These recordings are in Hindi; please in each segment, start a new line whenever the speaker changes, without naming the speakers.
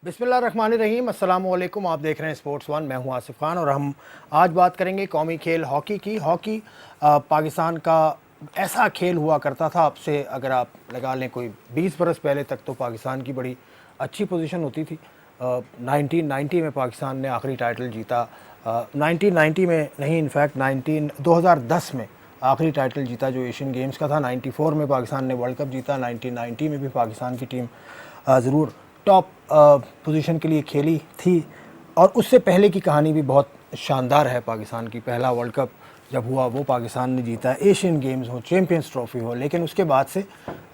बिस्मिल्लाहिर्रहमानिर्रहीम, अस्सलाम वालेकुम। आप देख रहे हैं स्पोर्ट्स वन। मैं हूं आसिफ खान और हम आज बात करेंगे कौमी खेल हॉकी की। हॉकी पाकिस्तान का ऐसा खेल हुआ करता था, अब से अगर आप लगा लें कोई 20 बरस पहले तक तो पाकिस्तान की बड़ी अच्छी पोजीशन होती थी। 1990 में पाकिस्तान ने आखिरी टाइटल जीता। 1990 में नहीं, इनफैक्ट 2010 में आखिरी टाइटल जीता जो एशियन गेम्स का था। 94 में पाकिस्तान ने वर्ल्ड कप जीता। 1990 में भी पाकिस्तान की टीम ज़रूर टॉप पोजीशन के लिए खेली थी। और उससे पहले की कहानी भी बहुत शानदार है पाकिस्तान की। पहला वर्ल्ड कप जब हुआ वो पाकिस्तान ने जीता। एशियन गेम्स हो, चैम्पियंस ट्रॉफी हो, लेकिन उसके बाद से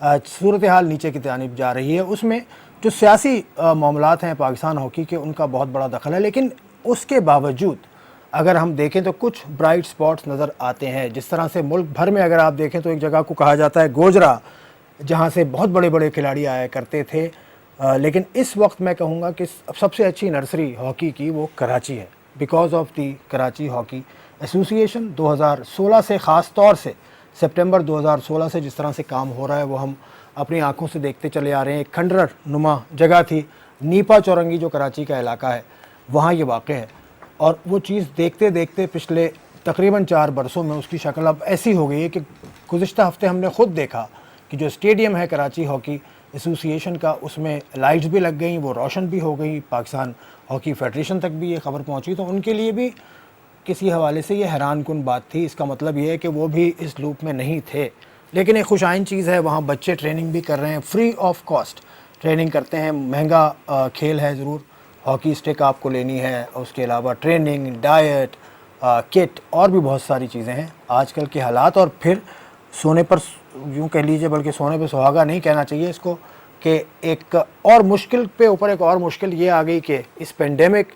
सूरत हाल नीचे की जानिब जा रही है। उसमें जो सियासी मामलात हैं पाकिस्तान हॉकी के, उनका बहुत बड़ा दखल है। लेकिन उसके बावजूद अगर हम देखें तो कुछ ब्राइट स्पॉट्स नज़र आते हैं। जिस तरह से मुल्क भर में अगर आप देखें तो एक जगह को कहा जाता है गोजरा, जहाँ से बहुत बड़े बड़े खिलाड़ी आया करते थे। लेकिन इस वक्त मैं कहूँगा कि सबसे अच्छी नर्सरी हॉकी की वो कराची है, because of the Karachi hockey association. 2016 से, ख़ास तौर से सितंबर 2016 से जिस तरह से काम हो रहा है वो हम अपनी आंखों से देखते चले आ रहे हैं। एक खंडर नुमा जगह थी, नीपा चौरंगी जो कराची का इलाका है, वहाँ ये वाक़ है। और वो चीज़ देखते देखते पिछले तकरीबन 4 बरसों में उसकी शक्ल अब ऐसी हो गई है कि गुज़िश्ता हफ्ते हमने ख़ुद देखा कि जो स्टेडियम है कराची हॉकी एसोसिएशन का, उसमें लाइट्स भी लग गई, वो रोशन भी हो गई। पाकिस्तान हॉकी फेडरेशन तक भी ये खबर पहुंची, तो उनके लिए भी किसी हवाले से ये हैरान कुन बात थी। इसका मतलब ये है कि वो भी इस लूप में नहीं थे। लेकिन एक खुशाइन चीज़ है, वहाँ बच्चे ट्रेनिंग भी कर रहे हैं, फ्री ऑफ कॉस्ट ट्रेनिंग करते हैं। महंगा खेल है ज़रूर, हॉकी स्टिक आपको लेनी है, उसके अलावा ट्रेनिंग, डाइट, किट और भी बहुत सारी चीज़ें हैं। आजकल के हालात, और फिर सोने पर यूँ कह लीजिए, बल्कि सोने पे सुहागा नहीं कहना चाहिए इसको, कि एक और मुश्किल पे ऊपर एक और मुश्किल ये आ गई कि इस पेंडेमिक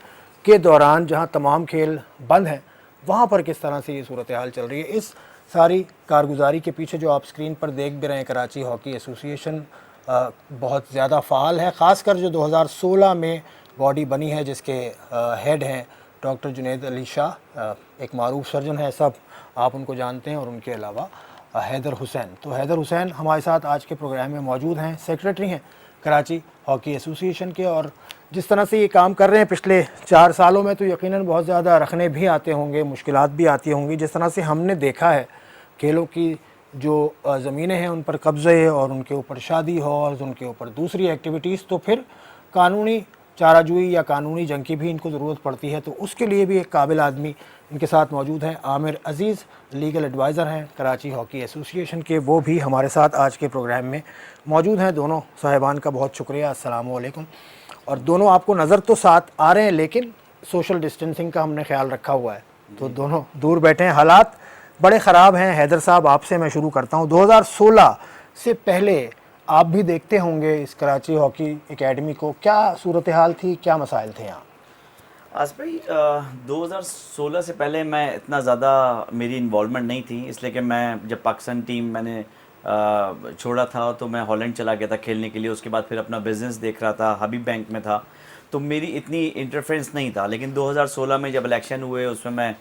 के दौरान जहाँ तमाम खेल बंद हैं, वहाँ पर किस तरह से ये सूरत हाल चल रही है। इस सारी कारगुजारी के पीछे जो आप स्क्रीन पर देख भी रहे हैं, कराची हॉकी एसोसिएशन बहुत ज़्यादा फ़ाल है। ख़ासकर जो 2016 में बॉडी बनी है, जिसके हेड हैं डॉक्टर जुनैद अली शाह, एक मारूफ सर्जन है, सब आप उनको जानते हैं, और उनके अलावा हैदर हुसैन। तो हैदर हुसैन हमारे साथ आज के प्रोग्राम में मौजूद हैं, सेक्रेटरी हैं कराची हॉकी एसोसिएशन के। और जिस तरह से ये काम कर रहे हैं पिछले 4 सालों में, तो यकीनन बहुत ज़्यादा रखने भी आते होंगे, मुश्किलात भी आती होंगी। जिस तरह से हमने देखा है खेलों की जो ज़मीनें हैं उन पर कब्ज़े और उनके ऊपर शादी हो और उनके ऊपर दूसरी एक्टिविटीज़, तो फिर कानूनी चाराजोई या कानूनी जंग की भी इनको ज़रूरत पड़ती है। तो उसके लिए भी एक काबिल आदमी इनके साथ मौजूद हैं। आमिर अज़ीज़ लीगल एडवाइज़र हैं कराची हॉकी एसोसिएशन के, वो भी हमारे साथ आज के प्रोग्राम में मौजूद हैं। दोनों साहिबान का बहुत शुक्रिया, अस्सलाम वालेकुम। और दोनों आपको नज़र तो साथ आ रहे हैं, लेकिन सोशल डिस्टेंसिंग का हमने ख्याल रखा हुआ है, तो दोनों दूर बैठे हैं। हालात बड़े ख़राब हैं। हैदर साहब, आपसे मैं शुरू करता हूँ। 2016 से पहले आप भी देखते होंगे इस कराची हॉकी एकेडमी को, क्या सूरत हाल थी, क्या मसाइल थे यहाँ?
आज भाई 2016 से पहले मैं इतना ज़्यादा मेरी इन्वॉल्वमेंट नहीं थी, इसलिए कि मैं जब पाकिस्तान टीम मैंने छोड़ा था तो मैं हॉलैंड चला गया था खेलने के लिए। उसके बाद फिर अपना बिज़नेस देख रहा था, हबीब बैंक में था, तो मेरी इतनी इंटरफेरेंस नहीं था। लेकिन 2016 में जब इलेक्शन हुए उसमें मैं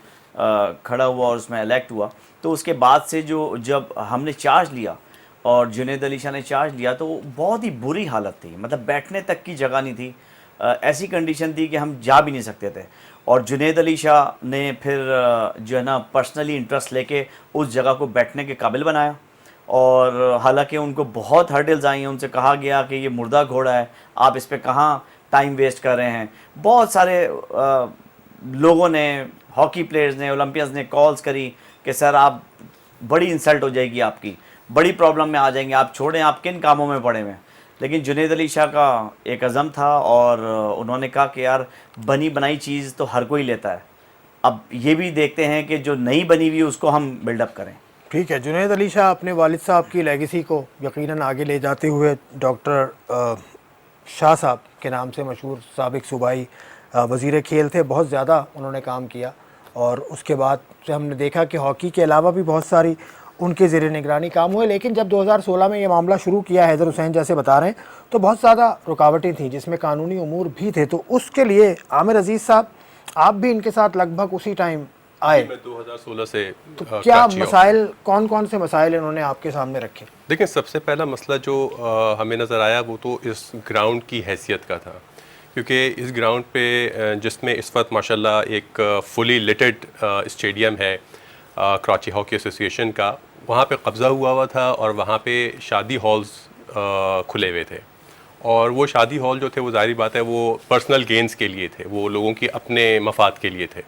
खड़ा हुआ और उसमें इलेक्ट हुआ, तो उसके बाद से जब हमने चार्ज लिया और जुनैद अली शाह ने चार्ज लिया, तो बहुत ही बुरी हालत थी। मतलब बैठने तक की जगह नहीं थी, ऐसी कंडीशन थी कि हम जा भी नहीं सकते थे। और जुनैद अली शाह ने फिर जो है ना पर्सनली इंटरेस्ट लेके उस जगह को बैठने के काबिल बनाया। और हालांकि उनको बहुत हर्डल्स आई हैं, उनसे कहा गया कि ये मुर्दा घोड़ा है, आप इस पर कहाँ टाइम वेस्ट कर रहे हैं। बहुत सारे लोगों ने, हॉकी प्लेयर्स ने, ओलंपियंस ने कॉल्स करी कि सर आप, बड़ी इंसल्ट हो जाएगी आपकी, बड़ी प्रॉब्लम में आ जाएंगे, आप छोड़ें, आप किन कामों में पड़े हुए हैं। लेकिन जुनैद अली शाह का एक अज़म था और उन्होंने कहा कि यार बनी बनाई चीज़ तो हर कोई लेता है, अब ये भी देखते हैं कि जो नई बनी हुई उसको हम बिल्डअप करें।
ठीक है, जुनैद अली शाह अपने वालिद साहब की लेगेसी को यकीनन आगे ले जाते हुए डॉक्टर शाह साहब के नाम से मशहूर साबिक सूबाई वज़ीर खेल थे, बहुत ज़्यादा उन्होंने काम किया। और उसके बाद से हमने देखा कि हॉकी के अलावा भी बहुत सारी उनके ज़ेर निगरानी काम हुए। लेकिन जब 2016 में ये मामला शुरू किया, हैदर हुसैन जैसे बता रहे हैं, तो बहुत ज़्यादा रुकावटें थी, जिसमें कानूनी उमूर भी थे। तो उसके लिए आमिर अज़ीज़ साहब, आप भी इनके साथ लगभग उसी टाइम आए।
मैं 2016 से
तो क्या मसाइल, कौन कौन से मसाइल इन्होंने आपके सामने रखे?
देखिए, सबसे पहला मसला जो हमें नज़र आया वो तो इस ग्राउंड की हैसियत का था, क्योंकि इस ग्राउंड पे जिसमें इस वक्त माशाल्लाह एक फुली लिटेड स्टेडियम है कराची हॉकी एसोसिएशन का, वहाँ पे कब्ज़ा हुआ था और वहाँ पे शादी हॉल्स खुले हुए थे। और वो शादी हॉल जो थे वो ज़ाहिर बात है वो पर्सनल गेंस के लिए थे, वो लोगों की अपने मफाद के लिए थे।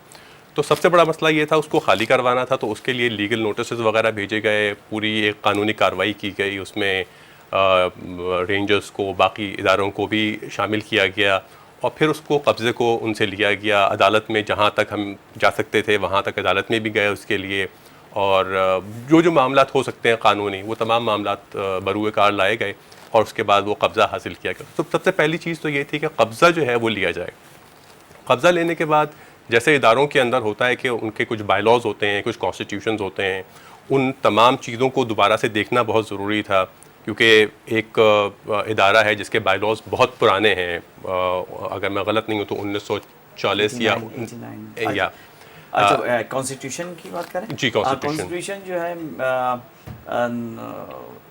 तो सबसे बड़ा मसला ये था उसको खाली करवाना था, तो उसके लिए लीगल नोटिस वगैरह भेजे गए, पूरी एक कानूनी कार्रवाई की गई, उसमें रेंजर्स को बाकी इदारों को भी शामिल किया गया और फिर उसको कब्ज़े को उनसे लिया गया। अदालत में जहाँ तक हम जा सकते थे वहाँ तक अदालत में भी गए उसके लिए, और जो मामलात हो सकते हैं कानूनी वो तमाम मामलात बरूए कार लाए गए और उसके बाद वो कब्ज़ा हासिल किया गया। तो सबसे पहली चीज़ तो ये थी कि कब्ज़ा जो है वो लिया जाए। कब्ज़ा लेने के बाद जैसे इदारों के अंदर होता है कि उनके कुछ बायलॉज होते हैं, कुछ कॉन्स्टिट्यूशंस होते हैं, उन तमाम चीज़ों को दोबारा से देखना बहुत ज़रूरी था, क्योंकि एक इदारा है जिसके बायलॉज बहुत पुराने हैं, अगर मैं गलत नहीं हूँ तो 1940 या
89
या
अच्छा कॉन्स्टिट्यूशन की बात करें
जी,
कॉन्स्टिट्यूशन जो है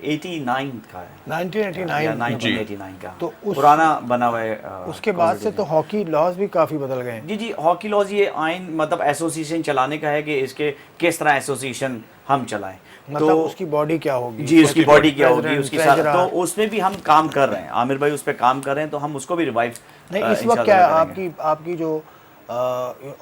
89 का है 1989 का
तो
पुराना बना हुआ है
उसके बाद से तो हॉकी लॉज भी काफ़ी बदल गए हैं।
जी जी, हॉकी लॉज ये आइन मतलब एसोसिएशन चलाने का है कि इसके किस तरह एसोसिएशन हम चलाएं,
मतलब
तो
उसकी बॉडी क्या होगी,
जी उसकी बॉडी क्या होगी,
प्रेसिडेंट,
उसकी
ट्रेजरर।
तो उसमें भी हम काम कर रहे हैं, आमिर भाई उस पर काम कर रहे हैं, तो हम उसको भी रिवाइव
नहीं इस वक्त क्या है आपकी जो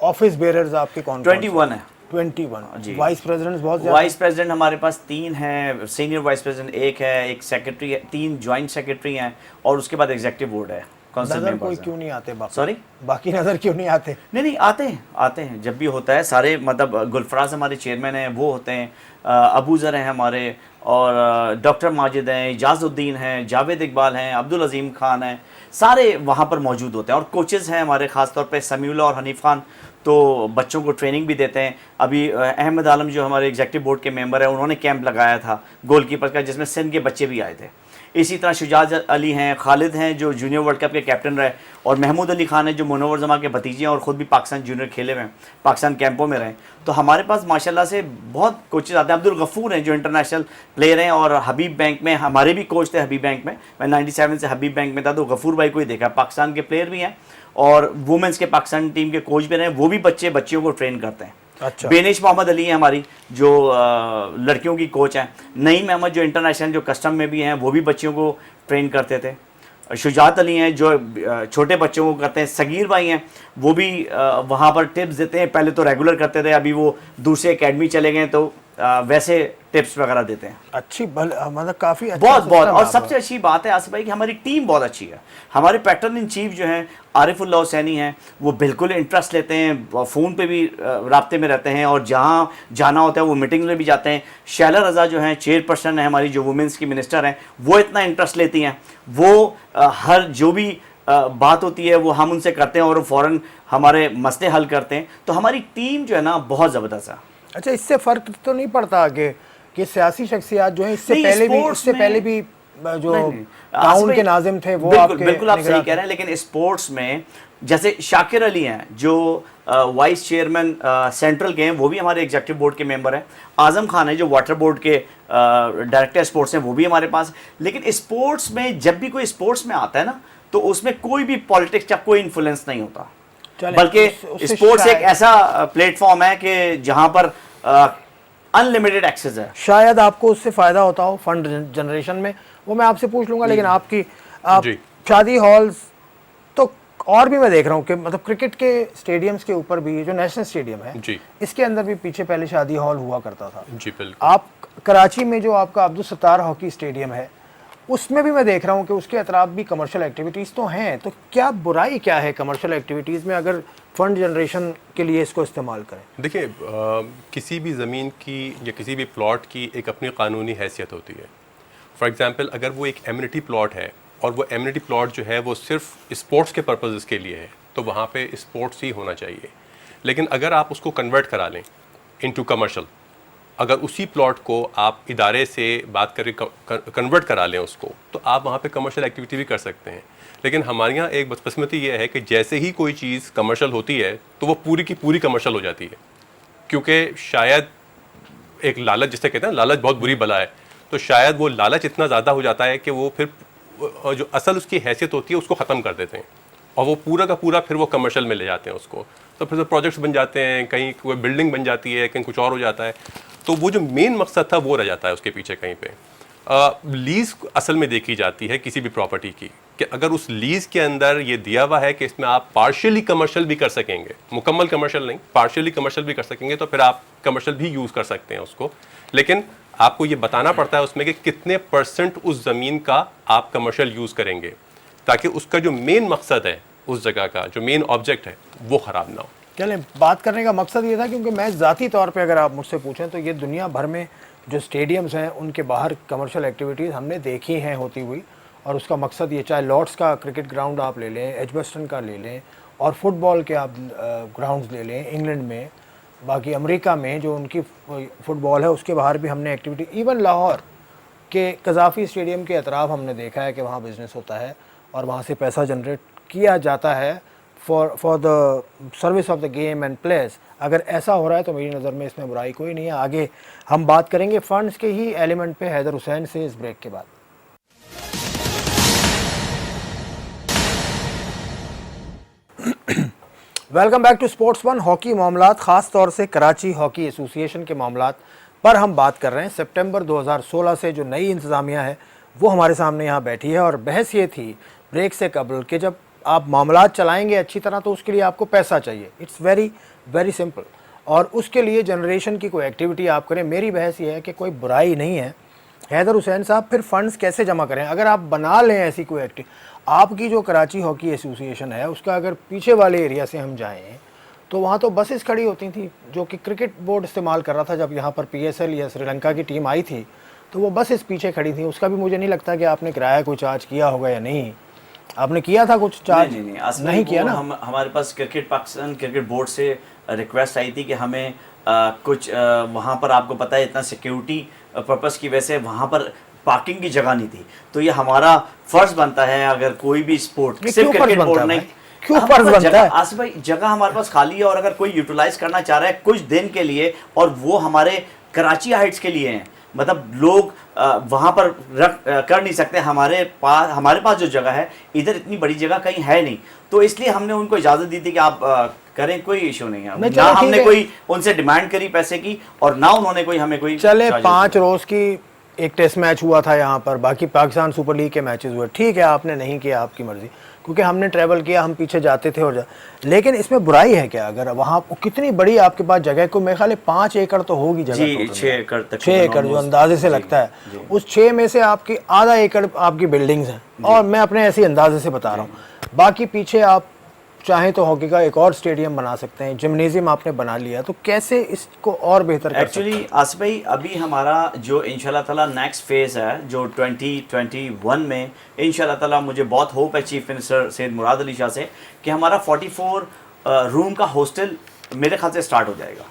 ऑफिस बेयरर्स आपके कौन
21 है
21 वाइस प्रेसिडेंट्स बहुत ज्यादा।
वाइस प्रेसिडेंट हमारे पास 3 हैं, सीनियर वाइस प्रेसिडेंट 1 है, एक सेक्रेटरी है, 3 ज्वाइंट सेक्रेटरी हैं और उसके बाद एग्जीक्यूटिव बोर्ड है।
नजर कोई क्यों नहीं आते बाकी?
सॉरी
बाकी नजर क्यों नहीं आते?
नहीं आते हैं जब भी होता है सारे, मतलब गुलफराज हमारे चेयरमैन हैं वो होते हैं, अबू ज़र हैं हमारे, और डॉक्टर माजिद हैं, इजाज़ुद्दीन हैं, जावेद इकबाल हैं, अब्दुल अजीम खान हैं, सारे वहाँ पर मौजूद होते हैं। और कोचेज़ हैं हमारे ख़ास तौर पे समीउल्लाह और हनीफ़ खान, तो बच्चों को ट्रेनिंग भी देते हैं। अभी अहमद आलम जो हमारे एग्जीक्यूटिव बोर्ड के मेंबर हैं, उन्होंने कैंप लगाया था गोलकीपर का जिसमें सिंध के बच्चे भी आए थे। इसी तरह शुजात अली हैं, खालिद हैं जो जूनियर वर्ल्ड कप के कैप्टन रहे, और महमूद अली खान हैं जो मुनव्वर जमा के भतीजे हैं और ख़ुद भी पाकिस्तान जूनियर खेले हुए हैं, पाकिस्तान कैंपों में रहे। तो हमारे पास माशाल्लाह से बहुत कोचेज आते हैं। अब्दुल गफूर हैं जो इंटरनेशनल प्लेयर हैं, और हबीब बैंक में हमारे भी कोच थे, हबीब बैंक में मैं 97 से हबीब बैंक में था, तो गफूर भाई को ही देखा। पाकिस्तान के प्लेयर भी हैं और वुमेंस के पाकिस्तान टीम के कोच भी रहे, वो भी बच्चियों को ट्रेन करते हैं।
अच्छा।
बेनिश मोहम्मद अली है हमारी जो लड़कियों की कोच हैं। नईम अहमद जो इंटरनेशनल जो कस्टम में भी हैं, वो भी बच्चियों को ट्रेन करते थे। शुजात अली हैं जो छोटे बच्चों को करते हैं। सगीर भाई हैं वो भी वहाँ पर टिप्स देते हैं, पहले तो रेगुलर करते थे, अभी वो दूसरे एकेडमी चले गए तो वैसे टिप्स वगैरह देते हैं।
अच्छी मतलब काफ़ी अच्छा
बहुत
सिस्टम
और
है
सबसे अच्छी बात है आसिफ भाई कि हमारी टीम बहुत अच्छी है। हमारे पैटर्न इन चीफ जो हैं आरिफुल्लाह हुसैनी हैं, वो बिल्कुल इंटरेस्ट लेते हैं, फ़ोन पे भी राब्ते में रहते हैं और जहाँ जाना होता है वो मीटिंग में भी जाते हैं। शैला रज़ा जो हैं चेयरपर्सन है हमारी, जो वुमेंस की मिनिस्टर हैं, वो इतना इंटरेस्ट लेती हैं, वो हर जो भी बात होती है वो हम उनसे करते हैं और फ़ौरन हमारे मसले हल करते हैं। तो हमारी टीम जो है ना बहुत ज़बरदस्त है।
अच्छा, इससे फ़र्क तो नहीं पड़ता कि सियासी शख्सियात जो है इससे पहले भी जो टाउन के नाजिम थे वो
बिल्कुल आप सही कह रहे हैं, लेकिन स्पोर्ट्स में जैसे शाकिर अली हैं जो वाइस चेयरमैन सेंट्रल के हैं, वो भी हमारे एग्जीक्यूटिव बोर्ड के मेंबर हैं। आजम खान है जो वाटर बोर्ड के डायरेक्टर स्पोर्ट्स हैं, वो भी हमारे पास। लेकिन स्पोर्ट्स में जब भी कोई स्पोर्ट्स में आता है ना, तो उसमें कोई भी पॉलिटिक्स का कोई इन्फ्लुएंस नहीं होता, बल्कि स्पोर्ट्स एक ऐसा प्लेटफॉर्म है कि जहां पर अनलिमिटेड एक्सेस है।
शायद आपको उससे फ़ायदा होता हो फंड जनरेशन में, वो मैं आपसे पूछ लूँगा। लेकिन आप शादी हॉल्स तो और भी मैं देख रहा हूँ कि मतलब क्रिकेट के स्टेडियम्स के ऊपर भी, जो नेशनल स्टेडियम है
जी,
इसके अंदर भी पीछे पहले शादी हॉल हुआ करता था।
जी बिल्कुल।
आप कराची में जो आपका अब्दुल सत्तार हॉकी स्टेडियम है, उसमें भी मैं देख रहा हूँ कि उसके अतराफ भी कमर्शियल एक्टिविटीज़ तो हैं। तो क्या बुराई क्या है कमर्शियल एक्टिविटीज़ में अगर फंड जनरेशन के लिए इसको इस्तेमाल करें?
देखिए, किसी भी ज़मीन की या किसी भी प्लॉट की एक अपनी कानूनी हैसियत होती है। फॉर एग्ज़ाम्पल, अगर वो एक एमिनिटी प्लॉट है और वो एमिनिटी प्लॉट जो है वो सिर्फ स्पोर्ट्स के पर्पज़ के लिए है, तो वहाँ पे स्पोर्ट्स ही होना चाहिए। लेकिन अगर आप उसको कन्वर्ट करा लें इनटू कमर्शियल, अगर उसी प्लॉट को आप इदारे से बात करके कन्वर्ट करा लें उसको, तो आप वहाँ पे कमर्शियल एक्टिविटी भी कर सकते हैं। लेकिन हमारे यहाँ एक बदकिस्मती ये है कि जैसे ही कोई चीज़ कमर्शियल होती है तो वो पूरी की पूरी कमर्शियल हो जाती है, क्योंकि शायद एक लालच, जिसे कहते हैं लालच बहुत बुरी बला है, तो शायद वो लालच इतना ज़्यादा हो जाता है कि वो फिर जो असल उसकी हैसियत होती है उसको ख़त्म कर देते हैं। और वो पूरा का पूरा फिर वो कमर्शियल में ले जाते हैं उसको, तो फिर प्रोजेक्ट्स बन जाते हैं, कहीं कोई बिल्डिंग बन जाती है, कहीं कुछ और हो जाता है। तो वो जो मेन मकसद था वो रह जाता है उसके पीछे कहीं पे। लीज़ असल में देखी जाती है किसी भी प्रॉपर्टी की, कि अगर उस लीज़ के अंदर ये दिया हुआ है कि इसमें आप पार्शियली कमर्शियल भी कर सकेंगे, मुकम्मल कमर्शियल नहीं, पार्शियली कमर्शियल भी कर सकेंगे, तो फिर आप कमर्शियल भी यूज़ कर सकते हैं उसको। लेकिन आपको ये बताना पड़ता है उसमें कि कितने % उस ज़मीन का आप कमर्शियल यूज़ करेंगे, ताकि उसका जो मेन मकसद है उस जगह का, जो मेन ऑब्जेक्ट है, वो ख़राब ना हो।
चलें, बात करने का मकसद ये था क्योंकि मैं ज़ाती तौर पे अगर आप मुझसे पूछें तो ये दुनिया भर में जो स्टेडियम्स हैं उनके बाहर कमर्शियल एक्टिविटीज़ हमने देखी हैं होती हुई, और उसका मकसद ये, चाहे लॉर्ड्स का क्रिकेट ग्राउंड आप ले लें, एजबस्टन का ले लें, और फुटबॉल के आप ग्राउंड्स ले लें इंग्लैंड में, बाकी अमेरिका में जो उनकी फुटबॉल है उसके बाहर भी हमने एक्टिविटी, इवन लाहौर के कज़ाफ़ी स्टेडियम के अतराफ़ हमने देखा है कि वहाँ बिज़नेस होता है और वहाँ से पैसा जनरेट किया जाता है for the service of the game and players. अगर ऐसा हो रहा है तो मेरी नज़र में इसमें बुराई कोई नहीं है। आगे हम बात करेंगे फंड्स के ही एलिमेंट पे हैदर हुसैन से इस ब्रेक के बाद। Welcome back to sports one. Hockey मामलात, ख़ास तौर से कराची हॉकी एसोसिएशन के मामलात पर हम बात कर रहे हैं। सितंबर 2016 से जो नई इंतज़ामिया है वो हमारे सामने यहाँ बैठी है, और बहस ये थी ब्रेक से कबल कि जब आप मामलात चलाएंगे अच्छी तरह तो उसके लिए आपको पैसा चाहिए। इट्स वेरी वेरी सिंपल, और उसके लिए जनरेशन की कोई एक्टिविटी आप करें। मेरी बहस ये है कि कोई बुराई नहीं है हैदर हुसैन साहब, फिर फंड्स कैसे जमा करें? अगर आप बना लें ऐसी कोई एक्टिविटी, आपकी जो कराची हॉकी एसोसिएशन है उसका अगर पीछे वाले एरिया से हम जाएं तो वहाँ तो बसेस खड़ी होती थी जो कि क्रिकेट बोर्ड इस्तेमाल कर रहा था। जब यहाँ पर PSL या श्रीलंका की टीम आई थी तो वो बसेस पीछे खड़ी थी। उसका भी मुझे नहीं लगता कि आपने किराया कोई चार्ज किया होगा या नहीं। आपने किया था कुछ चार्ज?
नहीं
किया ना।
हमारे पास पाकिस्तान क्रिकेट बोर्ड से रिक्वेस्ट आई थी कि हमें कुछ वहाँ पर, आपको पता है इतना सिक्योरिटी पर्पस की वजह से वहाँ पर पार्किंग की जगह नहीं थी, तो ये हमारा फर्ज बनता है अगर कोई भी स्पोर्ट, सिर्फ क्रिकेट बोर्ड नहीं,
क्यों फर्ज बनता है?
आसिफ भाई, जगह हमारे पास खाली है और अगर कोई यूटिलाइज करना चाह रहा है कुछ दिन के लिए, और वो हमारे कराची हाइट्स के लिए हैं, मतलब लोग वहाँ पर कर नहीं सकते। हमारे पास जो जगह है, इधर इतनी बड़ी जगह कहीं है नहीं, तो इसलिए हमने उनको इजाज़त दी थी कि आप करें, कोई इशू नहीं है। ना हमने कोई उनसे डिमांड करी पैसे की, और ना उन्होंने कोई हमें कोई।
चले 5 रोज़ की एक टेस्ट मैच हुआ था यहाँ पर, बाकी पाकिस्तान सुपर लीग के मैचेस हुए, ठीक है, आपने नहीं किया, आपकी मर्ज़ी, क्योंकि हमने ट्रैवल किया, हम पीछे जाते थे और लेकिन इसमें बुराई है क्या? अगर वहाँ कितनी बड़ी आपके पास जगह, को मेरे ख्याल 5 एकड़ तो होगी जगह,
जी 6 एकड़ तक,
6 एकड़ जो अंदाजे से लगता है, उस 6 में से आपकी आधा एकड़ आपकी बिल्डिंग्स हैं, और मैं अपने ऐसे अंदाजे से बता रहा हूँ। बाकी पीछे आप चाहें तो हॉकी का एक और स्टेडियम बना सकते हैं, जिम्नेजियम आपने बना लिया, तो कैसे इसको और बेहतर कर सकते हैं?
एक्चुअली आसिफ भाई, अभी हमारा जो इंशाल्लाह ताला नेक्स्ट फेज़ है जो 2021 में इंशाल्लाह ताला, मुझे बहुत होप है चीफ मिनिस्टर सैयद मुराद अली शाह से कि हमारा 44 रूम का हॉस्टल मेरे ख्याल से स्टार्ट हो जाएगा।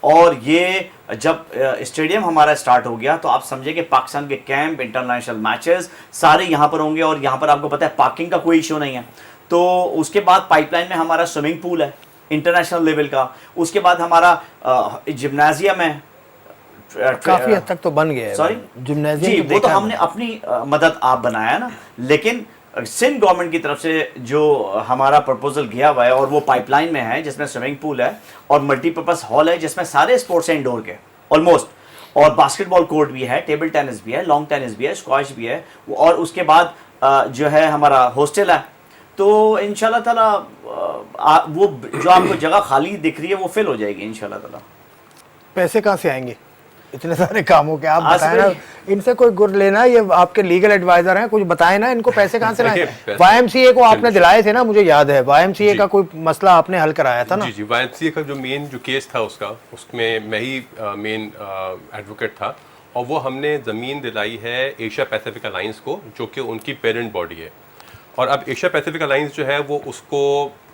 और ये जब स्टेडियम हमारा स्टार्ट हो गया तो आप समझे कि पाकिस्तान के कैंप, इंटरनेशनल मैचेस सारे यहाँ पर होंगे, और यहाँ पर आपको पता है पार्किंग का कोई इशू नहीं है। तो उसके बाद पाइपलाइन में हमारा स्विमिंग पूल है इंटरनेशनल लेवल का, उसके बाद हमारा जिम्नाजियम है,
काफी हद तक तो बन गया है।
सॉरी
जिम्नाजियम
जी, वो तो हमने अपनी मदद आप बनाया ना, लेकिन सिंध गवर्नमेंट की तरफ से जो हमारा प्रपोजल गया हुआ है और वो पाइपलाइन में है, जिसमें स्विमिंग पूल है और मल्टीपर्पज हॉल है जिसमें सारे स्पोर्ट्स हैं इंडोर के ऑलमोस्ट, और बास्केटबॉल कोर्ट भी है, टेबल टेनिस भी है, लॉन्ग टेनिस भी है, स्क्वैश भी है, और उसके बाद जो है हमारा हॉस्टल है। तो इंशाल्लाह ताला वो जो आपको जगह खाली दिख रही है वो फिल हो जाएगी इंशाल्लाह ताला। पैसे
कहाँ से आएंगे इतने सारे कामों के? आप बताएं ना, इनसे कोई गुर लेना, ये आपके लीगल एडवाइजर हैं, कुछ बताएं ना, इनको पैसे कहाँ से लाए? YMCA को आपने दिलाए थे ना, मुझे याद है, YMCA का कोई मसला आपने हल कराया था ना?
जी, YMCA का जो मेन जो केस था उसमें मैं ही मेन एडवोकेट था, और वो हमने ज़मीन दिलाई है एशिया पैसिफिक अलायंस को, जो कि उनकी पेरेंट बॉडी है। और अब एशिया पैसिफिक अलायंस जो है वो उसको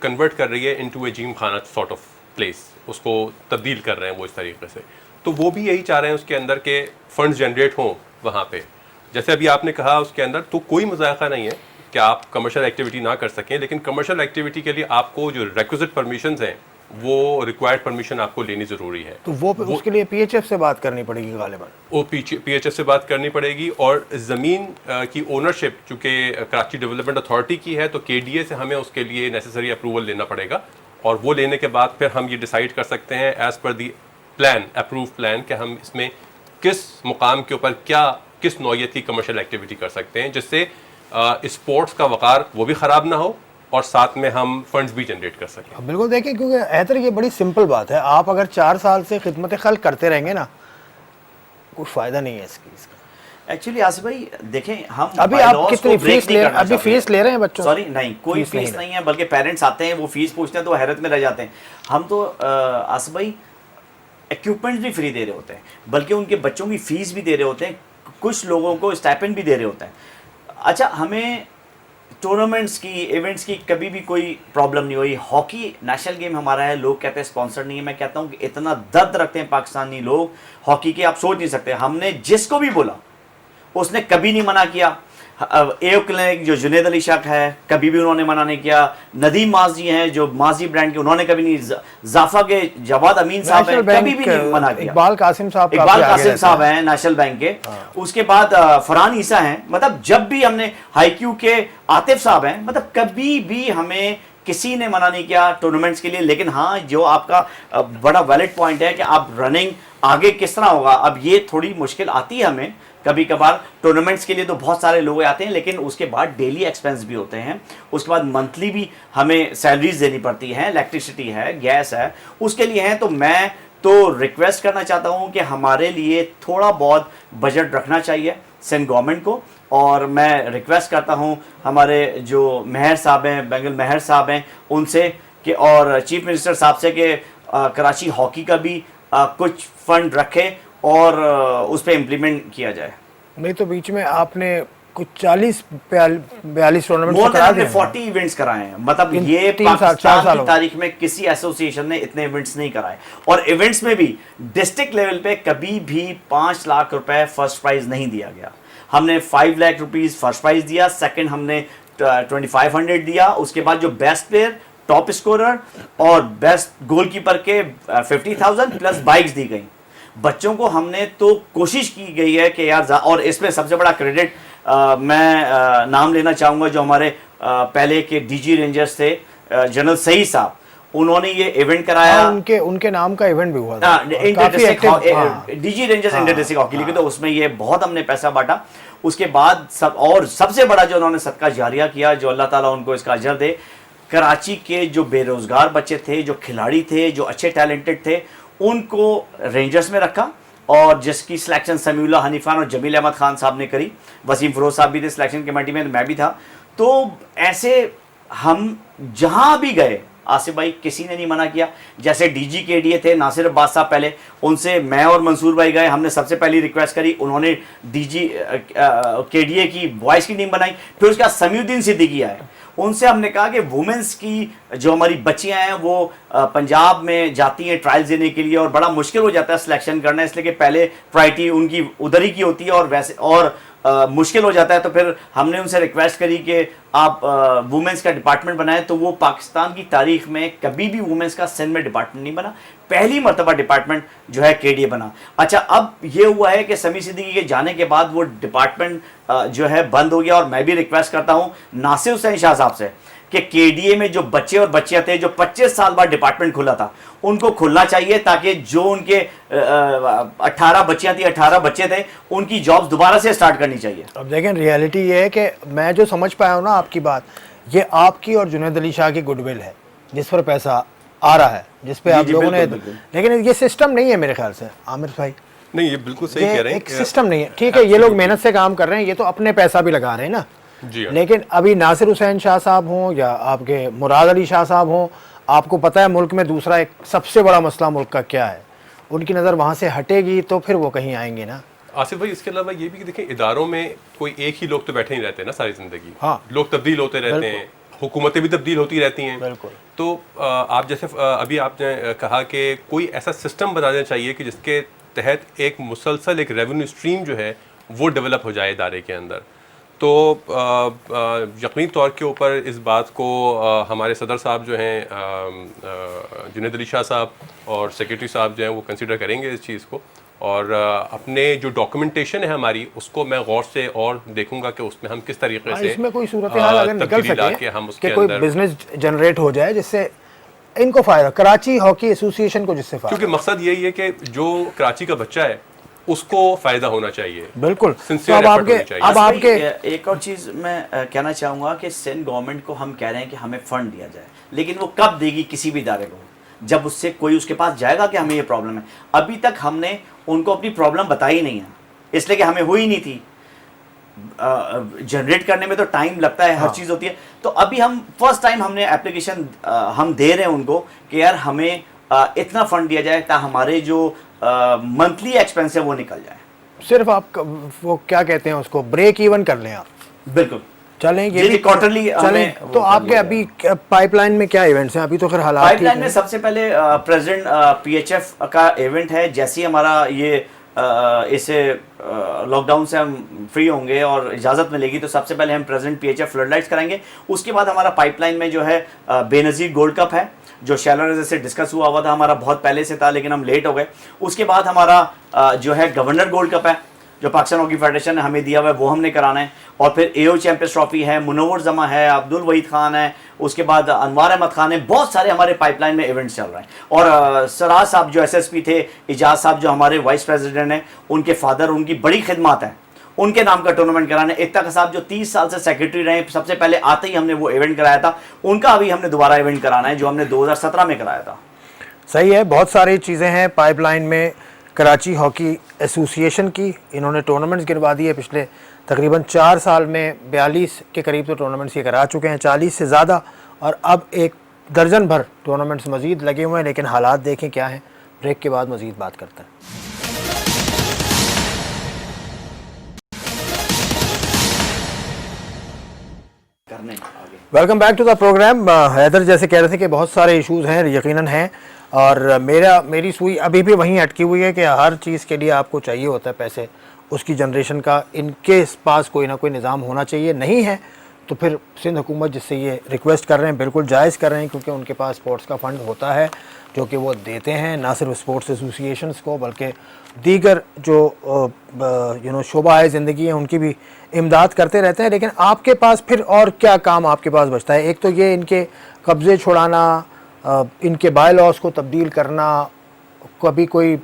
कन्वर्ट कर रही है इनटू ए जिम खाना सॉर्ट ऑफ प्लेस, उसको तब्दील कर रहे हैं वो इस तरीके से। तो वो भी यही चाह रहे हैं उसके अंदर के फंड्स जनरेट हों वहाँ पे, जैसे अभी आपने कहा उसके अंदर, तो कोई मजाका नहीं है कि आप कमर्शियल एक्टिविटी ना कर सकें, लेकिन कमर्शियल एक्टिविटी के लिए आपको जो रिक्विजिट परमिशंस हैं वो रिक्वायर्ड परमिशन आपको लेनी ज़रूरी है।
तो वो उसके लिए पीएचएफ से बात करनी पड़ेगी गालिबन।
वो पीएचएफ से बात करनी पड़ेगी, और ज़मीन की ओनरशिप चूँकि कराची डेवलपमेंट अथॉरिटी की है तो केडीए से हमें उसके लिए नेसेसरी अप्रूवल लेना पड़ेगा, और वो लेने के बाद फिर हम ये डिसाइड कर सकते हैं as per the plan, approve plan, कि हम इसमें किस मुकाम के ऊपर किस नौयत की कमर्शियल एक्टिविटी कर सकते हैं जिससे स्पोर्ट्स का वक़ार वो भी ख़राब ना हो और साथ में हम फंड्स भी जनरेट कर सकें।
अब बिल्कुल देखिए, क्योंकि हैदर ये बड़ी सिंपल बात है, आप अगर 4 साल से खिदमत खल्क करते रहेंगे ना, कुछ फ़ायदा नहीं है इसका।
एक्चुअली आसिफ भाई देखें, हम
अभी आप कितनी फीस ले रहे हैं बच्चों?
सॉरी नहीं, कोई फीस नहीं है, बल्कि पेरेंट्स आते हैं वो फीस पूछते हैं तो हैरत में रह जाते हैं। हम तो आसिफ भाई इक्विपमेंट भी फ्री दे रहे होते हैं, बल्कि उनके बच्चों की फीस भी दे रहे होते हैं, कुछ लोगों को स्टाइपेंड भी दे रहे होते हैं। अच्छा, हमें टूर्नामेंट्स की, इवेंट्स की कभी भी कोई प्रॉब्लम नहीं हुई। हॉकी नेशनल गेम हमारा है, लोग कहते हैं स्पॉन्सर नहीं है, मैं कहता हूँ कि इतना दर्द रखते हैं पाकिस्तानी लोग हॉकी के, आप सोच नहीं सकते। हमने जिसको भी बोला उसने कभी नहीं मना किया। एओ क्लिनिक जो जुनेद अली शाह है, कभी भी उन्होंने मना नहीं किया। नदीम माजी हैं जो माजी ब्रांड के, उन्होंने कभी नहीं। जाफा के जवाद अमीन साहब हैं, कभी भी नहीं मना किया।
इकबाल कासिम साहब
हैं नेशनल बैंक के। उसके बाद फरहान ईसा हैं। मतलब जब भी हमने हाईक्यू के आतिफ साहब हैं, मतलब कभी भी हमें किसी ने मना नहीं किया टूर्नामेंट्स के लिए। लेकिन हाँ, जो आपका बड़ा वैलिड पॉइंट है कि आप रनिंग आगे किस तरह होगा, अब ये थोड़ी मुश्किल आती है हमें कभी कभार। टूर्नामेंट्स के लिए तो बहुत सारे लोग आते हैं, लेकिन उसके बाद डेली एक्सपेंस भी होते हैं, उसके बाद मंथली भी हमें सैलरीज देनी पड़ती हैं, इलेक्ट्रिसिटी है, गैस है, उसके लिए है। तो मैं तो रिक्वेस्ट करना चाहता हूं कि हमारे लिए थोड़ा बहुत बजट रखना चाहिए सिंध गवर्नमेंट को। और मैं रिक्वेस्ट करता हूं हमारे जो मेहर साहब हैं, बेंगल मेहर साहब हैं, उनसे कि, और चीफ मिनिस्टर साहब से कि कराची हॉकी का भी कुछ फंड रखे और उस पर इम्प्लीमेंट किया जाए।
नहीं तो बीच में आपने कुछ 40-42 टूर्नामेंट
करा दिए, 40 इवेंट्स कराए हैं। मतलब ये पाकिस्तान की तारीख में किसी एसोसिएशन ने इतने इवेंट्स नहीं कराए। और इवेंट्स में भी डिस्ट्रिक्ट लेवल पे कभी भी 5 लाख रुपए फर्स्ट प्राइज नहीं दिया गया। हमने 5 लाख रुपीज फर्स्ट प्राइज दिया, सेकंड हमने 2500 दिया, उसके बाद जो बेस्ट प्लेयर, टॉप स्कोरर और बेस्ट गोलकीपर के 50,000 प्लस बाइक्स दी गई। बच्चों को हमने तो कोशिश की गई है कि यार, और इसमें सबसे बड़ा क्रेडिट मैं नाम लेना चाहूँगा जो हमारे पहले के डीजी रेंजर्स थे, जनरल सईद साहब, उन्होंने ये इवेंट कराया।
उनके नाम का इवेंट भी हुआ था,
DG rangers inter district hockey league, तो उसमें ये बहुत हमने पैसा बांटा। उसके बाद सबसे बड़ा जो उन्होंने सदका जारिया किया, जो अल्लाह ताला उनको इसका अजर दे, कराची के जो बेरोजगार बच्चे थे, जो खिलाड़ी थे, जो अच्छे टैलेंटेड थे, उनको रेंजर्स में रखा। और जिसकी सिलेक्शन समीउल्लाह हनीफान और जमील अहमद खान साहब ने करी, वसीम फिरोज साहब भी थे सिलेक्शन कमेटी में, मैं भी था। तो ऐसे हम जहां भी गए आसिफ भाई, किसी ने नहीं मना किया। जैसे डीजी केडीए थे नासिर अब्बास साहब, पहले उनसे मैं और मंसूर भाई गए, हमने सबसे पहली रिक्वेस्ट करी, उन्होंने डीजी केडीए की वॉइस की टीम बनाई। फिर उसके बाद समीउद्दीन सिद्दीकी आए, उनसे हमने कहा कि वुमेंस की जो हमारी बच्चियां हैं वो पंजाब में जाती हैं ट्रायल्स देने के लिए, और बड़ा मुश्किल हो जाता है सिलेक्शन करना, इसलिए कि पहले प्रायोरिटी उनकी उधर ही की होती है, और वैसे और मुश्किल हो जाता है। तो फिर हमने उनसे रिक्वेस्ट करी कि आप वुमेंस का डिपार्टमेंट बनाएं। तो वो पाकिस्तान की तारीख में कभी भी वुमेंस का सिंध में डिपार्टमेंट नहीं बना, पहली मरतबा डिपार्टमेंट जो है केडीए बना। अच्छा, अब ये हुआ है कि समी सिद्दीकी के जाने के बाद वो डिपार्टमेंट जो है बंद हो गया। और मैं भी रिक्वेस्ट करता हूँ नासिर हुसैन शाह साहब से कि केडीए में जो बच्चे और बच्चियां थे, जो 25 साल बाद डिपार्टमेंट खुला था, उनको खुलना चाहिए, ताकि जो उनके 18 बच्चियां थी, 18 बच्चे थे, उनकी जॉब्स दोबारा से स्टार्ट करनी चाहिए।
अब देखें, रियलिटी ये है कि मैं जो समझ पाया हूँ ना आपकी बात, ये आपकी और जुनैद अली शाह की गुडविल है, जिस पर पैसा आ रहा है, जिस पे आप लोगों ने, लेकिन ये सिस्टम नहीं है मेरे ख्याल से आमिर भाई।
नहीं, ये बिल्कुल सही कह रहे हैं,
एक सिस्टम नहीं है। ठीक है, ये लोग मेहनत से काम कर रहे हैं, ये तो अपने पैसा भी लगा रहे हैं ना
जी।
लेकिन अभी नासिर हुसैन शाह साहब हों या आपके मुराद अली शाह साहब हों, आपको पता है मुल्क में दूसरा एक सबसे बड़ा मसला मुल्क का क्या है, उनकी नज़र वहाँ से हटेगी तो फिर वो कहीं आएंगे ना।
आसिफ भाई, इसके अलावा ये भी कि देखें, इदारों में कोई एक ही लोग तो बैठे नहीं रहते ना सारी ज़िंदगी।
हाँ,
लोग तब्दील होते रहते हैं, हुकूमतें भी तब्दील होती रहती हैं।
बिल्कुल।
तो आप जैसे अभी आपने कहा कि कोई ऐसा सिस्टम बनाना चाहिए कि जिसके तहत एक मुसलसल एक रेवेन्यू स्ट्रीम जो है वो डेवलप हो जाए इदारे के अंदर। तो यकीनी तौर के ऊपर इस बात को हमारे सदर साहब जो हैं जुनैद अली शाह साहब और सेक्रेटरी साहब जो हैं वो कंसिडर करेंगे इस चीज़ को, और अपने जो डॉक्यूमेंटेशन है हमारी उसको मैं गौर से और देखूंगा कि उसमें हम किस तरीके से
इसमें कोई सूरत हाल अगर निकल
तब्दीली ला के
सके
हम उसके
कि कोई
अंदर,
बिजनेस जनरेट हो जाए जिससे इनको फायदा, कराची हॉकी एसोसिएशन को जिससे फायदा।
क्योंकि मकसद यही है कि जो कराची का बच्चा है उसको फायदा होना चाहिए,
बिल्कुल। तो
सिंसियर
अब
एफर्ट
आपके
होनी चाहिए।
अब आपके
एक और चीज़ मैं कहना चाहूँगा कि सिंध गवर्नमेंट को हम कह रहे हैं कि हमें फंड दिया जाए, लेकिन वो कब देगी किसी भी इदारे को? जब उससे कोई उसके पास जाएगा कि हमें ये प्रॉब्लम है। अभी तक हमने उनको अपनी प्रॉब्लम बताई नहीं है, इसलिए कि हमें हुई नहीं थी। जनरेट करने में तो टाइम लगता है, हर चीज़ होती है। तो अभी हम फर्स्ट टाइम हमने एप्लीकेशन हम दे रहे हैं उनको कि यार हमें इतना फंड दिया जाए ताकि हमारे जो मंथली एक्सपेंस है वो निकल जाए।
सिर्फ आप वो क्या कहते हैं उसको ब्रेक इवन कर लें आप।
बिल्कुल
चलें ये
जी,
भी
क्वार्टरली
चलें। तो आपके अभी पाइपलाइन में क्या इवेंट्स हैं? अभी तो खैर हालात ठीक
पाइपलाइन में
हैं।
सबसे पहले प्रेसिडेंट पीएचएफ का इवेंट है। जैसे ही हमारा ये इसे लॉकडाउन से हम फ्री होंगे और इजाज़त मिलेगी तो सबसे पहले हम प्रेसिडेंट पीएचएफ फ्लडलाइट्स कराएंगे। उसके बाद हमारा पाइपलाइन में जो है बेनज़ीर गोल्ड कप है, जो शैलर से डिस्कस हुआ था, हमारा बहुत पहले से था लेकिन हम लेट हो गए। उसके बाद हमारा जो है गवर्नर गोल्ड कप है, जो पाकिस्तान हॉकी फेडरेशन ने हमें दिया हुआ है, वो हमने कराना है। और फिर एओ चैंपियंस ट्रॉफी है, मुनव्वर जमा है, अब्दुल वहीद खान है, उसके बाद अनवार अहमद खान है। बहुत सारे हमारे पाइपलाइन में इवेंट्स चल रहे हैं। और सराज साहब जो एसएसपी थे, इजाज साहब जो हमारे वाइस प्रेसिडेंट हैं, उनके फादर, उनकी बड़ी खिदमत है, उनके नाम का टूर्नामेंट कराना है। इत्तक साहब जो 30 साल से सेक्रेटरी रहे, सबसे पहले आते ही हमने वो इवेंट कराया था, उनका अभी हमने दोबारा इवेंट कराना है जो हमने 2017 में कराया था।
सही है, बहुत सारी चीज़ें हैं पाइपलाइन में। कराची हॉकी एसोसिएशन की इन्होंने टूर्नामेंट्स गिरवा दिए पिछले तकरीबन 4 साल में। 42 के करीब तो टूर्नामेंट्स ये करा चुके हैं, 40 से ज़्यादा, और अब एक दर्जन भर टूर्नामेंट्स मज़ीद लगे हुए हैं। लेकिन हालात देखें क्या हैं। ब्रेक के बाद मज़ीद बात करते हैं। Welcome back to the program. Haider जैसे कह रहे थे कि बहुत सारे इश्यूज़ हैं, यकीनन हैं, और मेरी सुई अभी भी वहीं अटकी हुई है कि हर चीज़ के लिए आपको चाहिए होता है पैसे, उसकी जनरेशन का इनके पास कोई ना कोई निज़ाम होना चाहिए। नहीं है तो फिर सिंध हुकूमत जिससे ये रिक्वेस्ट कर रहे हैं बिल्कुल जायज़ कर रहे हैं, क्योंकि उनके पास स्पोर्ट्स का फ़ंड होता है जो कि वो देते हैं, ना सिर्फ स्पोर्ट्स एसोसिएशंस को बल्कि दीगर जो शोबा है ज़िंदगी है उनकी भी इमदाद करते रहते हैं। लेकिन आपके पास फिर और क्या काम आपके पास बचता है? एक तो ये इनके कब्ज़े छुड़ाना, इनके बाय लॉस को तब्दील करना, कभी कोई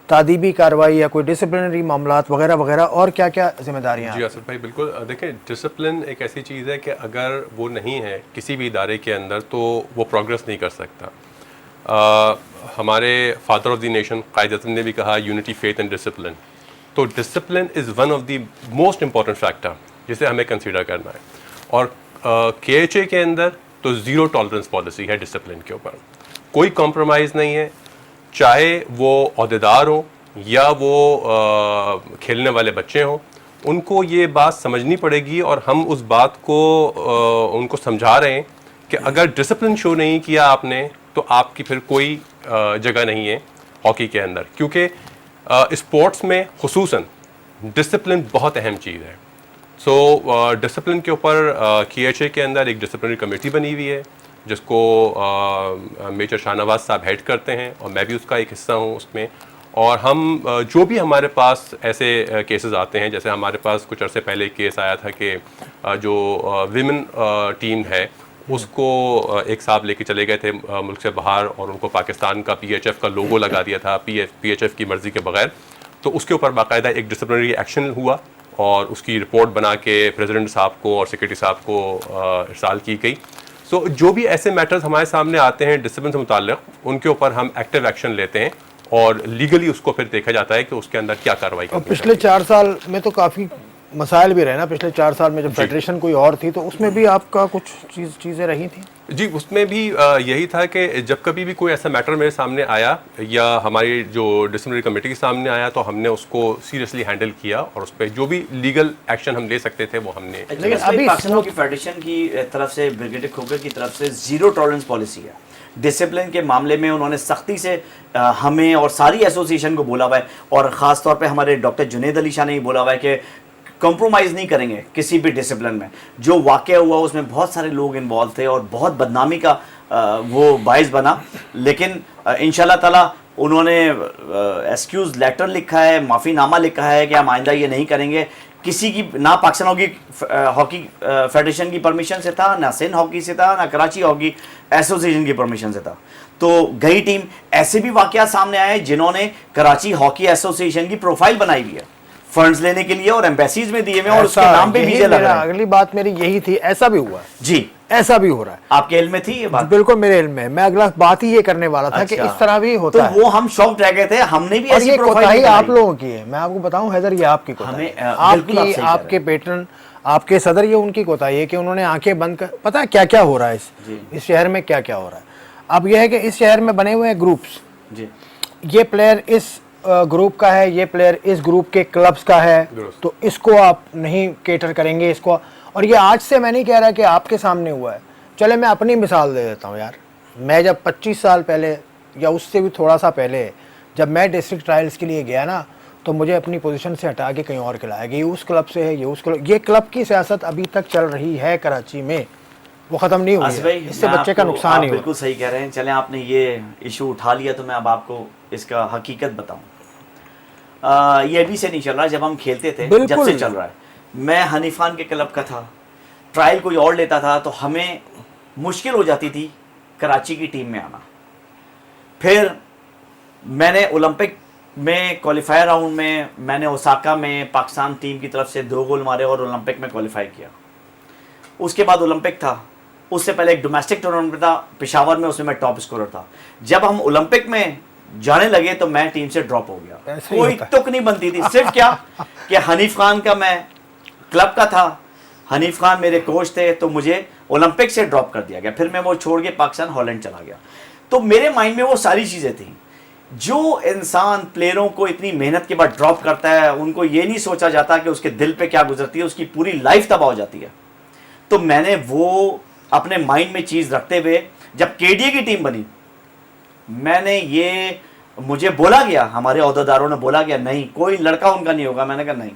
तादीबी कार्रवाई या कोई डिसिप्लिनरी मामलात वगैरह वगैरह, और क्या क्या जिम्मेदारियाँ?
जी आसिफ भाई, बिल्कुल। देखें, डिसिप्लिन एक ऐसी चीज़ है कि अगर वो नहीं है किसी भी इदारे के अंदर तो वो प्रोग्रेस नहीं कर सकता। हमारे father of the nation Quaid-e-Azam ने भी कहा यूनिटी, फेथ एंड डिसिप्लिन। तो discipline is one of the most important factor जिसे हमें कंसीडर करना है। और KHA के अंदर तो ज़ीरो टॉलरेंस पॉलिसी है डिसिप्लिन के ऊपर, कोई कॉम्प्रोमाइज़ नहीं है, चाहे वो अहदेदार हो या वो खेलने वाले बच्चे हों। उनको ये बात समझनी पड़ेगी और हम उस बात को उनको समझा रहे हैं कि अगर डिसिप्लिन शो नहीं किया आपने तो आपकी फिर कोई जगह नहीं है हॉकी के अंदर, क्योंकि स्पोर्ट्स में खुसूसन डिसिप्लिन बहुत अहम चीज़ है। सो डिसिप्लिन के ऊपर KHA के अंदर एक डिसिप्लिनरी कमेटी बनी हुई है जिसको मेजर शाहनवाज साहब हेड करते हैं और मैं भी उसका एक हिस्सा हूँ उसमें। और हम जो भी हमारे पास ऐसे केसेस आते हैं, जैसे हमारे पास कुछ अरसे पहले एक केस आया था कि जो विमेन टीम है उसको एक साहब लेके चले गए थे मुल्क से बाहर और उनको पाकिस्तान का PHF का लोगो लगा दिया था PHF की मर्ज़ी के बगैर। तो उसके ऊपर बाकायदा एक डिसिप्लिनरी एक्शन हुआ और उसकी रिपोर्ट बना के प्रेसिडेंट साहब को और सेक्रेटरी साहब को इरसाल की गई। सो जो भी ऐसे मैटर्स हमारे सामने आते हैं डिसिप्लिन से मुताल्लिक़, उनके ऊपर हम एक्टिव एक्शन लेते हैं और लीगली उसको फिर देखा जाता है कि उसके अंदर क्या कार्रवाई करनी है।
पिछले 4 साल में तो काफ़ी मसाइल भी रहे ना। पिछले 4 साल में जब फेडरेशन कोई और थी तो उसमें भी आपका कुछ चीज़ें रही थी?
जी, उसमें भी यही था कि जब कभी भी कोई ऐसा मैटर मेरे सामने आया या हमारी जो डिसिप्लिनरी कमेटी के सामने आया तो हमने उसको सीरियसली हैंडल किया और उस पर जो भी लीगल एक्शन हम ले सकते थे वो हमने।
लेकिन अभी पाकिस्तान हॉकी फेडरेशन की तरफ से, ब्रिगेडियर खोकर की तरफ से ज़ीरो टॉलरेंस पॉलिसी है। डिसिप्लिन के मामले में उन्होंने सख्ती से हमें और सारी एसोसिएशन को बोला हुआ है, और ख़ास तौर पे हमारे डॉक्टर जुनैद अली शाह ने बोला हुआ है कि कॉम्प्रोमाइज़ नहीं करेंगे किसी भी डिसिप्लिन में। जो वाक़या हुआ उसमें बहुत सारे लोग इन्वॉल्व थे और बहुत बदनामी का वो बाइस बना, लेकिन इंशाल्लाह ताला उन्होंने एक्सक्यूज़ लेटर लिखा है, माफ़ीनामा लिखा है कि हम आइंदा ये नहीं करेंगे। किसी की ना पाकिस्तान हॉकी फेडरेशन की परमिशन से था, ना सिंध हॉकी से था, ना कराची हॉकी एसोसिएशन की परमिशन से था। तो गई टीम, ऐसे भी वाकया सामने आए जिन्होंने कराची हॉकी एसोसिएशन की प्रोफाइल बनाई हुई है फंड्स लेने के लिए और एम्बेसीज में दिए हुए और उसके नाम पे वीजे लग रहे हैं।
अगली बात मेरी यही थी, ऐसा भी हुआ
जी,
ऐसा भी हो रहा है।
आपके इल्म में थी ये बात?
बिल्कुल मेरे इल्म में। मैं अगला बात ही ये करने वाला था कि इस तरह भी होता है।
तो वो हम शॉक्ड रह गए थे, हमने भी ऐसी
प्रोफाइल आप लोगों की है। मैं आपको बताऊं हैदर, ये आपकी कोताही है। आपकी, आपके पेटर्न, आपके सदर, ये उनकी कोताही है कि उन्होंने आंखें बंद कर, पता है क्या क्या हो रहा है इस शहर में, क्या क्या हो रहा है। अब यह है कि इस शहर में बने हुए हैं ग्रुप्स, ये प्लेयर इस ग्रुप का है, ये प्लेयर इस ग्रुप के क्लब्स का है, तो इसको आप नहीं केटर करेंगे इसको। और ये आज से मैं नहीं कह रहा कि आपके सामने हुआ है। चले मैं अपनी मिसाल दे देता हूँ यार। मैं जब 25 साल पहले या उससे भी थोड़ा सा पहले जब मैं डिस्ट्रिक्ट ट्रायल्स के लिए गया ना, तो मुझे अपनी पोजीशन से हटा के कहीं और खिलाया गया। ये उस क्लब से है, ये उस क्लब। ये क्लब की सियासत अभी तक चल रही है कराची में, वो ख़त्म नहीं हुई है। इससे बच्चे का नुकसान ही।
बिल्कुल सही कह रहे हैं। चलें, आपने ये इशू उठा लिया तो मैं अब आपको इसका हकीकत बताऊं। ये अभी से नहीं चल रहा, जब हम खेलते थे जब से चल रहा है। मैं हनीफ खान के क्लब का था, ट्रायल कोई और लेता था तो हमें मुश्किल हो जाती थी कराची की टीम में आना। फिर मैंने ओलंपिक में क्वालिफायर राउंड में मैंने ओसाका में पाकिस्तान टीम की तरफ से 2 गोल मारे और ओलंपिक में क्वालिफाई किया। उसके बाद ओलंपिक था, उससे पहले एक डोमेस्टिक टूर्नामेंट था पेशावर में, उसमें मैं टॉप स्कोरर था। जब हम ओलंपिक में जाने लगे तो मैं टीम से ड्रॉप हो गया। कोई तुक नहीं बनती थी, सिर्फ क्या कि हनीफ खान का मैं क्लब का था, हनीफ खान मेरे कोच थे, तो मुझे ओलंपिक से ड्रॉप कर दिया गया। फिर मैं वो छोड़ के पाकिस्तान हॉलैंड चला गया। तो मेरे माइंड में वो सारी चीज़ें थी। जो इंसान प्लेयरों को इतनी मेहनत के बाद ड्रॉप करता है, उनको ये नहीं सोचा जाता कि उसके दिल पे क्या गुजरती है, उसकी पूरी लाइफ तबाह हो जाती है। तो मैंने वो अपने माइंड में चीज़ रखते हुए जब केडीए की टीम बनी, मैंने ये, मुझे बोला गया, हमारे अहदेदारों ने बोला गया नहीं कोई लड़का उनका नहीं होगा। मैंने कहा नहीं,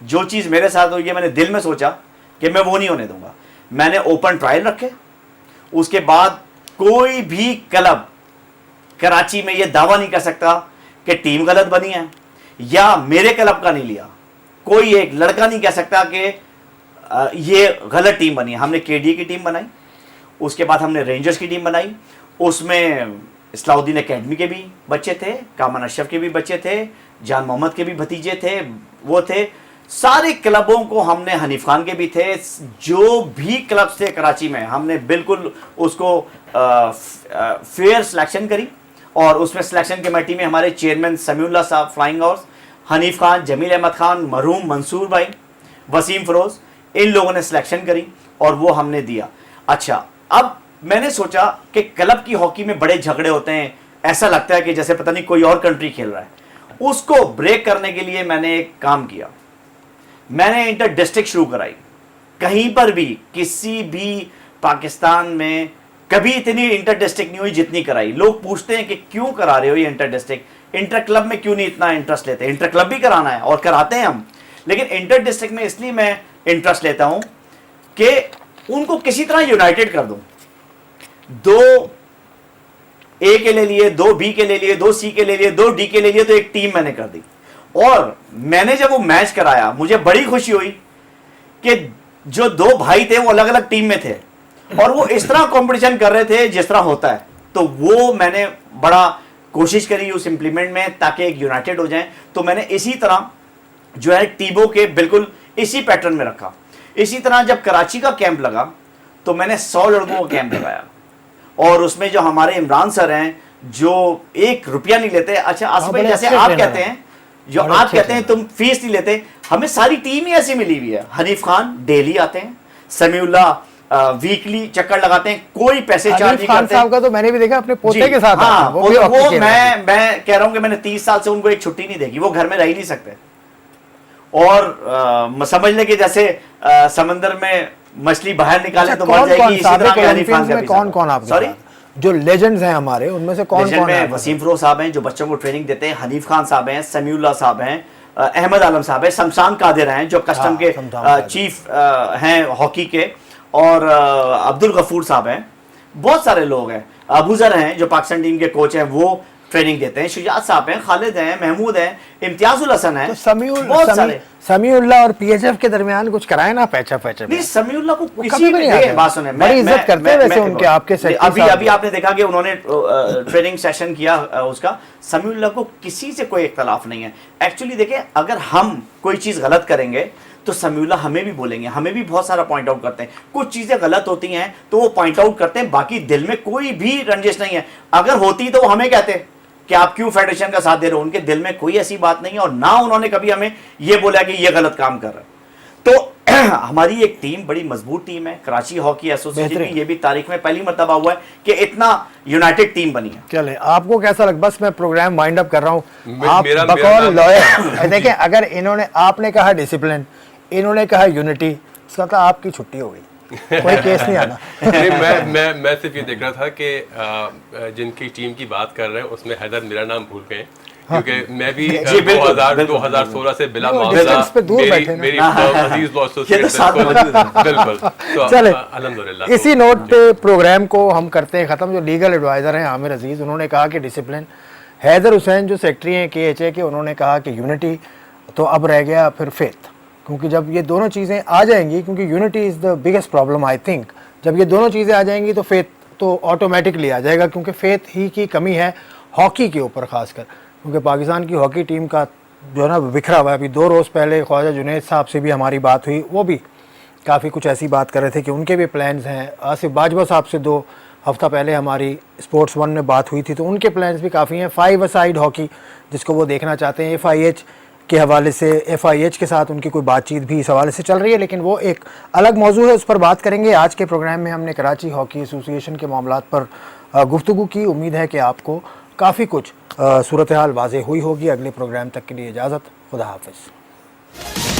जो चीज़ मेरे साथ हुई है मैंने दिल में सोचा कि मैं वो नहीं होने दूंगा। मैंने ओपन ट्रायल रखे। उसके बाद कोई भी क्लब कराची में ये दावा नहीं कर सकता कि टीम गलत बनी है या मेरे क्लब का नहीं लिया। कोई एक लड़का नहीं कह सकता कि ये गलत टीम बनी है। हमने केडीए की टीम बनाई, उसके बाद हमने रेंजर्स की टीम बनाई, उसमें इस्लाउद्दीन एकेडमी के भी बच्चे थे, कामन अशरफ के भी बच्चे थे, जान मोहम्मद के भी भतीजे थे, वो थे। सारे क्लबों को हमने, हनीफ खान के भी थे, जो भी क्लब थे कराची में, हमने बिल्कुल उसको फेयर सिलेक्शन करी। और उसमें सिलेक्शन कमेटी में हमारे चेयरमैन समीउल्लाह साहब फ्लाइंग हॉर्स, हनीफ खान, जमील अहमद खान, मरहूम मंसूर भाई, वसीम फरोज, इन लोगों ने सिलेक्शन करी और वो हमने दिया। अच्छा, अब मैंने सोचा कि क्लब की हॉकी में बड़े झगड़े होते हैं, ऐसा लगता है कि जैसे पता नहीं कोई और कंट्री खेल रहा है। उसको ब्रेक करने के लिए मैंने एक काम किया, मैंने इंटर डिस्ट्रिक्ट शुरू कराई। कहीं पर भी, किसी भी पाकिस्तान में कभी इतनी इंटर डिस्ट्रिक्ट नहीं हुई जितनी कराई। लोग पूछते हैं कि क्यों करा रहे हो ये इंटर डिस्ट्रिक्ट, इंटर क्लब में क्यों नहीं इतना इंटरेस्ट लेते? इंटर क्लब भी कराना है और कराते हैं हम, लेकिन इंटर डिस्ट्रिक्ट में इसलिए मैं इंटरेस्ट लेता हूं कि उनको किसी तरह यूनाइटेड कर दूं। 2 ए के ले लिए, 2 बी के ले लिए, 2 सी के ले लिए, 2 डी के ले लिए, तो एक टीम मैंने कर दी। और मैंने जब वो मैच कराया, मुझे बड़ी खुशी हुई कि जो 2 भाई थे वो अलग अलग टीम में थे और वो इस तरह कंपटीशन कर रहे थे जिस तरह होता है। तो वो मैंने बड़ा कोशिश करी उस इंप्लीमेंट में, ताकि एक यूनाइटेड हो जाए। तो मैंने इसी तरह जो है टीमों के बिल्कुल इसी पैटर्न में रखा। इसी तरह जब कराची का कैंप लगा तो मैंने 100 लड़कों का कैंप लगाया और उसमें जो हमारे इमरान सर हैं, जो 1 रुपया नहीं लेते। अच्छा आसिफ भाई, जैसे आप कहते हैं, जो आप कहते हैं तुम फीस नहीं लेते, हमें सारी टीम ही ऐसी मिली हुई है। हनीफ खान डेली आते हैं, समीउल्लाह वीकली चक्कर लगाते हैं, कोई पैसे चार्ज नहीं करते।
साहब का तो मैंने भी देखा अपने पोते के साथ।
हाँ, वो मैं कह रहा हूं कि मैंने 30 साल से उनको एक छुट्टी नहीं देखी, वो घर में रह ही नहीं सकते। और समझ ले कि जैसे समंदर में मछली बाहर निकाले तो मर जाएगी, इसी तरह के हनीफ खान का।
कौन कौन आप, सॉरी, जो लेजेंड्स हैं हमारे, उनमें से कौन कौन है?
वसीम फरोज साहब हैं जो बच्चों को ट्रेनिंग देते हैं, हनीफ खान साहब हैं, समीउल्लाह साहब हैं, अहमद आलम साहब है, शमशान कादिर हैं जो कस्टम के चीफ हैं हॉकी के, और अब्दुल गफूर साहब हैं, बहुत सारे लोग हैं, अबूजर हैं जो पाकिस्तान टीम के कोच हैं वो ट्रेनिंग देते हैं, शुजात साहब हैं, खालिद हैं, महमूद हैं, इम्तियाजुल हसन है,
तो समीउल्लाह और पीएचएफ के दरमियान कुछ कराए ना पैचअप
नहीं, समीउल्लाह को किसी
भी नहीं
बात सुने,
बड़ी इज्जत करते हैं वैसे उनके, आपके
अभी आपने देखा कि उन्होंने ट्रेनिंग सेशन किया उसका, समीउल्लाह को किसी से कोई इख्तलाफ नहीं है। एक्चुअली देखिए, अगर हम कोई चीज गलत करेंगे तो समीउल्लाह हमें भी बोलेंगे, हमें भी बहुत सारा पॉइंट आउट करते हैं, कुछ चीजें गलत होती हैं तो वो पॉइंट आउट करते हैं, बाकी दिल में कोई भी रंजिश नहीं है। अगर होती तो वो हमें कहते कि आप क्यों फेडरेशन का साथ दे रहे हो, उनके दिल में कोई ऐसी बात नहीं है, और ना उन्होंने कभी हमें ये बोला कि ये गलत काम कर रहा है। तो हमारी एक टीम बड़ी मजबूत टीम है, कराची हॉकी एसोसिएशन की, ये भी तारीख में पहली मर्तबा हुआ है कि इतना यूनाइटेड टीम बनी है।
चले, आपको कैसा लग, बस मैं प्रोग्राम वाइंड अप कर रहा हूँ, आप बकौल लॉयर देखें, अगर इन्होंने, आपने कहा डिसिप्लिन, इन्होंने कहा यूनिटी, इसका मतलब आपकी छुट्टी हो गई, कोई केस नहीं आना।
नहीं, मैं सिर्फ ये देख रहा था कि जिनकी टीम की बात कर रहे हैं उसमें हैदर मेरा नाम भूल गए, क्योंकि मैं भी 2016 से बिला मुआवजा मेरी अजीज लॉ एसोसिएशन बिल्कुल।
चले,
अल्हम्दुलिल्लाह,
इसी नोट पे प्रोग्राम को हम करते हैं ख़त्म। जो लीगल एडवाइज़र हैं आमिर अजीज़, उन्होंने कहा कि डिसिप्लिन, हैदर हुसैन जो सेक्रेटरी हैं KHA के, उन्होंने कहा कि यूनिटी, तो अब रह गया फिर फेथ, क्योंकि जब ये दोनों चीज़ें आ जाएंगी, क्योंकि unity is the biggest problem I think, जब ये दोनों चीज़ें आ जाएंगी तो फेथ तो ऑटोमेटिकली आ जाएगा, क्योंकि फेथ ही की कमी है हॉकी के ऊपर ख़ासकर, क्योंकि पाकिस्तान की हॉकी टीम का जो है ना बिखरा हुआ है। अभी 2 रोज़ पहले ख्वाजा जुनैद साहब से भी हमारी बात हुई, वो भी काफ़ी कुछ ऐसी बात कर रहे थे कि उनके भी प्लान्स हैं। आसिफ बाजवा साहब से 2 हफ्ता पहले हमारी स्पोर्ट्स 1 में बात हुई थी, तो उनके प्लान्स भी काफ़ी हैं। 5 अ साइड हॉकी जिसको वो देखना चाहते हैं, FIH के हवाले से, FIH के साथ उनकी कोई बातचीत भी इस हवाले से चल रही है, लेकिन वो एक अलग मौजू है, उस पर बात करेंगे। आज के प्रोग्राम में हमने कराची हॉकी एसोसिएशन के मामलात पर गुफ्तगू की। उम्मीद है कि आपको काफ़ी कुछ सूरत हाल वाज़ेह हुई होगी। अगले प्रोग्राम तक के लिए इजाज़त, खुदा हाफिज़।